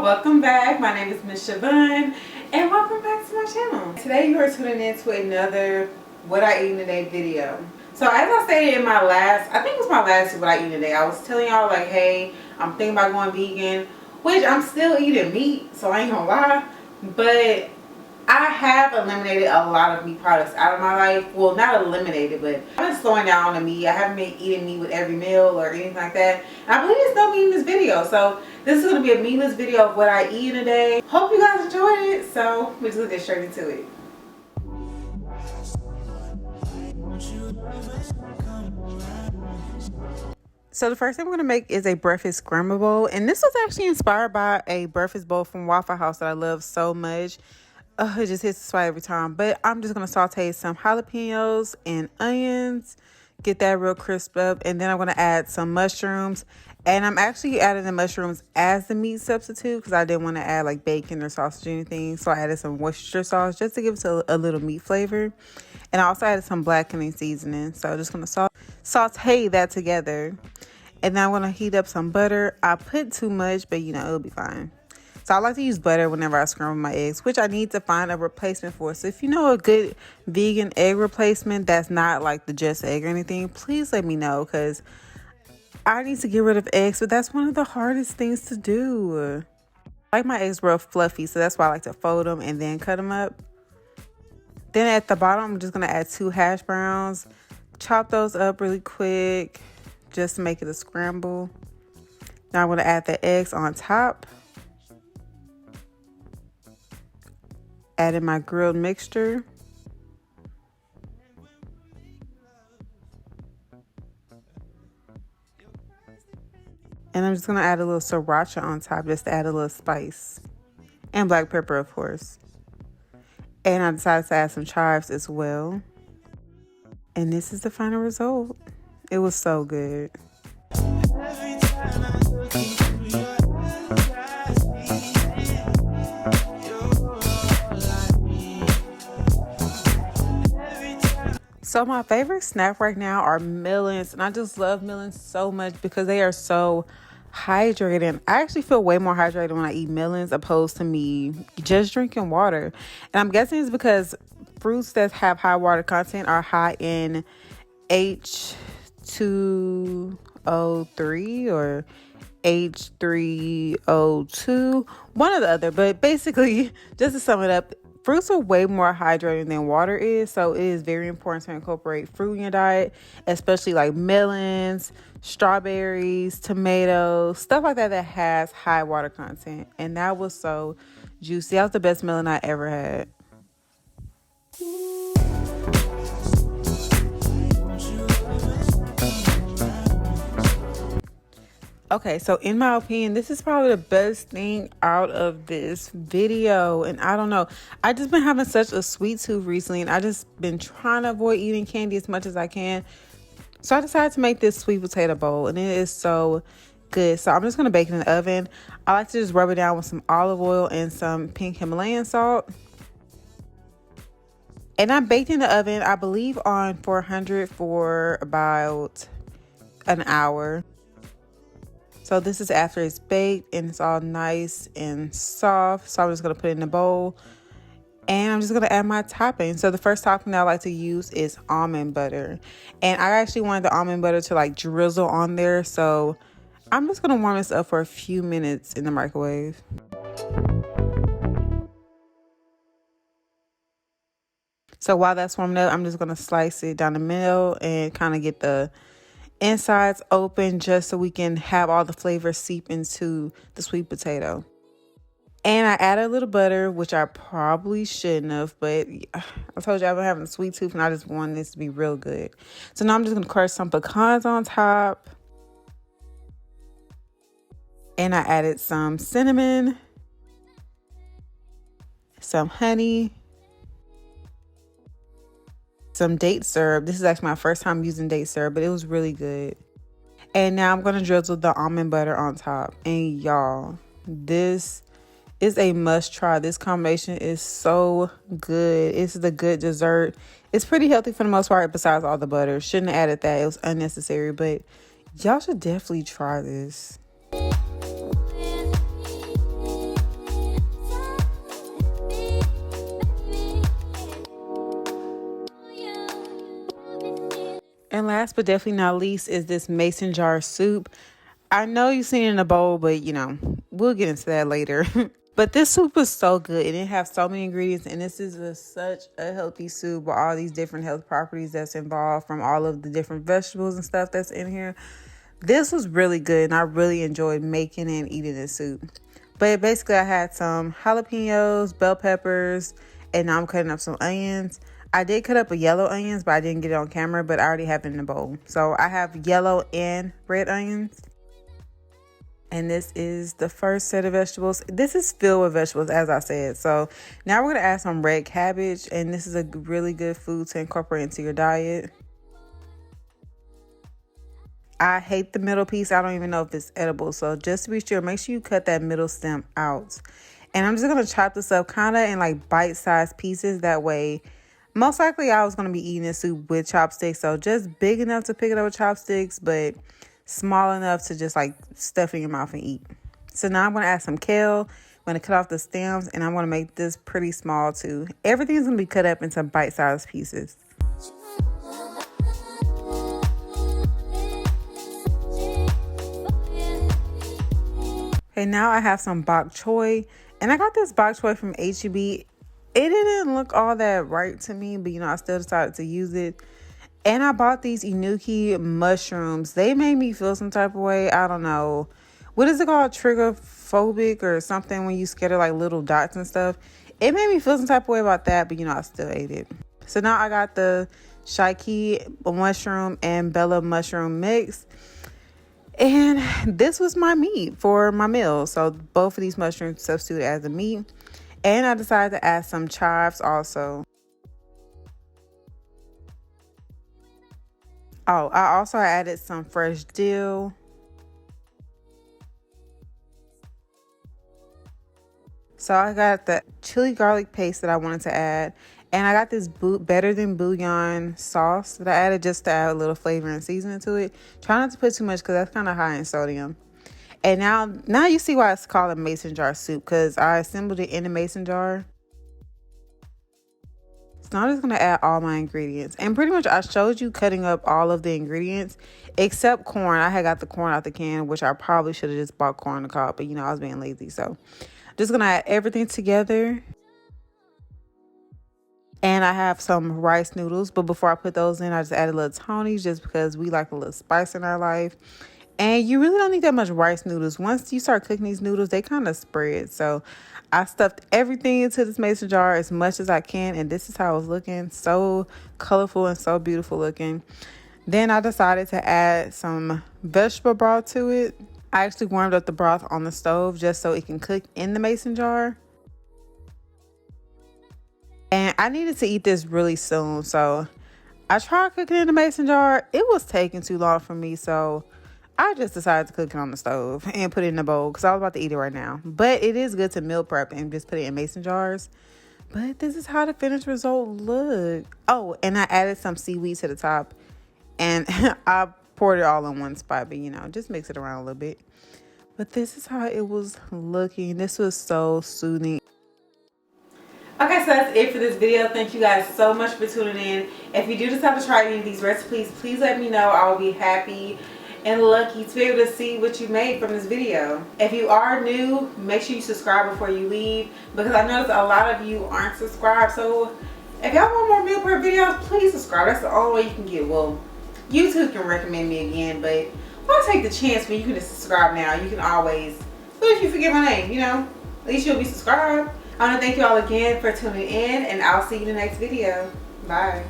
welcome back. My name is Miss Siobhan and welcome back to my channel. Today you are tuning in to another What I Eat in a Day video. So as I stated in my last, I think it was my last What I Eat in a Day, I was telling y'all like, hey, I'm thinking about going vegan, which I'm still eating meat, so I ain't gonna lie, but I have eliminated a lot of meat products out of my life. Well, not eliminated, but I've been slowing down on the meat. I haven't been eating meat with every meal or anything like that. And I believe it's no meat in this video. So this is going to be a meatless video of what I eat in a day. Hope you guys enjoyed it. So we're just going to get straight into it. So the first thing we're going to make is a breakfast scramble bowl. And this was actually inspired by a breakfast bowl from Waffle House that I love so much. It just hits the spot every time. But I'm just going to saute some jalapenos and onions. Get that real crisp up. And then I'm going to add some mushrooms. And I'm actually adding the mushrooms as the meat substitute because I didn't want to add like bacon or sausage or anything. So I added some Worcestershire sauce just to give it a little meat flavor. And I also added some blackening seasoning. So I'm just going to saute that together. And now I'm going to heat up some butter. I put too much, but you know, it'll be fine. So I like to use butter whenever I scramble my eggs, which I need to find a replacement for. So if you know a good vegan egg replacement that's not like the Just Egg or anything, please let me know because I need to get rid of eggs, but that's one of the hardest things to do. I like my eggs real fluffy, so that's why I like to fold them and then cut them up. Then at the bottom, I'm just going to add 2 hash browns. Chop those up really quick just to make it a scramble. Now I'm going to add the eggs on top. Add in my grilled mixture. And I'm just going to add a little sriracha on top just to add a little spice. And black pepper, of course. And I decided to add some chives as well. And this is the final result. It was so good. So my favorite snack right now are melons, and I just love melons so much because they are so hydrating. I actually feel way more hydrated when I eat melons opposed to me just drinking water. And I'm guessing it's because fruits that have high water content are high in H2O3 or H3O2, one or the other. But basically, just to sum it up, fruits are way more hydrating than water is, so it is very important to incorporate fruit in your diet, especially like melons, strawberries, tomatoes, stuff like that that has high water content. And that was so juicy. That was the best melon I ever had. Okay, so in my opinion, this is probably the best thing out of this video. And I don't know, I just been having such a sweet tooth recently, and I just been trying to avoid eating candy as much as I can. So I decided to make this sweet potato bowl, and it is so good. So I'm just going to bake it in the oven. I like to just rub it down with some olive oil and some pink Himalayan salt. And I baked in the oven, I believe on 400 for about an hour. So this is after it's baked and it's all nice and soft. So I'm just going to put it in a bowl. And I'm just going to add my topping. So the first topping that I like to use is almond butter. And I actually wanted the almond butter to like drizzle on there. So I'm just going to warm this up for a few minutes in the microwave. So while that's warming up, I'm just going to slice it down the middle and kind of get the insides open just so we can have all the flavor seep into the sweet potato. And I added a little butter, which I probably shouldn't have, but I told you I've been having a sweet tooth and I just want this to be real good. So now I'm just going to crush some pecans on top. And I added some cinnamon, some honey, some date syrup. This is actually my first time using date syrup, but it was really good. And now I'm going to drizzle the almond butter on top. And y'all, this is a must try. This combination is so good. It's the good dessert. It's pretty healthy for the most part besides all the butter. Shouldn't have added that. It was unnecessary, but y'all should definitely try this. And last but definitely not least is this mason jar soup. I know you've seen it in a bowl, but we'll get into that later. But this soup is so good and it has so many ingredients, and this is such a healthy soup with all these different health properties that's involved from all of the different vegetables and stuff that's in here. This was really good and I really enjoyed making and eating this soup. But basically I had some jalapenos, bell peppers, and now I'm cutting up some onions. I did cut up a yellow onions, but I didn't get it on camera, but I already have it in the bowl. So I have yellow and red onions. And this is the first set of vegetables. This is filled with vegetables, as I said. So now we're going to add some red cabbage. And this is a really good food to incorporate into your diet. I hate the middle piece. I don't even know if it's edible. So just to be sure, make sure you cut that middle stem out. And I'm just going to chop this up kind of in like bite-sized pieces. That way, most likely I was going to be eating this soup with chopsticks. So just big enough to pick it up with chopsticks, but small enough to just like stuff in your mouth and eat. So now I'm going to add some kale. I'm going to cut off the stems and I'm going to make this pretty small too. Everything's going to be cut up into bite-sized pieces. Okay, now I have some bok choy, and I got this bok choy from HEB. It didn't look all that right to me, but I still decided to use it. And I bought these enoki mushrooms. They made me feel some type of way. I don't know. What is it called? Triggophobic or something when you scatter like little dots and stuff. It made me feel some type of way about that, but I still ate it. So now I got the shiki mushroom and bella mushroom mix. And this was my meat for my meal. So both of these mushrooms substituted as a meat. And I decided to add some chives also. Oh, I also added some fresh dill. So I got the chili garlic paste that I wanted to add. And I got this Better Than Bouillon sauce that I added just to add a little flavor and seasoning to it. Try not to put too much because that's kind of high in sodium. And now you see why it's called a mason jar soup, because I assembled it in a mason jar. So now I'm just going to add all my ingredients. And pretty much I showed you cutting up all of the ingredients except corn. I had got the corn out the can, which I probably should have just bought corn on the cob. But, I was being lazy. So just going to add everything together. And I have some rice noodles. But before I put those in, I just added a little Tony's just because we like a little spice in our life. And you really don't need that much rice noodles. Once you start cooking these noodles, they kind of spread. So I stuffed everything into this mason jar as much as I can. And this is how it was looking. So colorful and so beautiful looking. Then I decided to add some vegetable broth to it. I actually warmed up the broth on the stove just so it can cook in the mason jar. And I needed to eat this really soon. So I tried cooking in the mason jar. It was taking too long for me. So I just decided to cook it on the stove and put it in a bowl because I was about to eat it right now. But it is good to meal prep and just put it in mason jars. But this is how the finished result looked. Oh, and I added some seaweed to the top. And I poured it all in one spot. But, just mix it around a little bit. But this is how it was looking. This was so soothing. Okay, so that's it for this video. Thank you guys so much for tuning in. If you do decide to try any of these recipes, please let me know. I will be happy and lucky to be able to see what you made from this video. If you are new, make sure you subscribe before you leave, because I noticed a lot of you aren't subscribed. So if y'all want more meal prep videos, please subscribe. That's the only way you can get. Well, YouTube can recommend me again, but why take the chance when you can just subscribe now? You can always, what if you forget my name, at least you'll be subscribed. I want to thank you all again for tuning in, and I'll see you in the next video. Bye.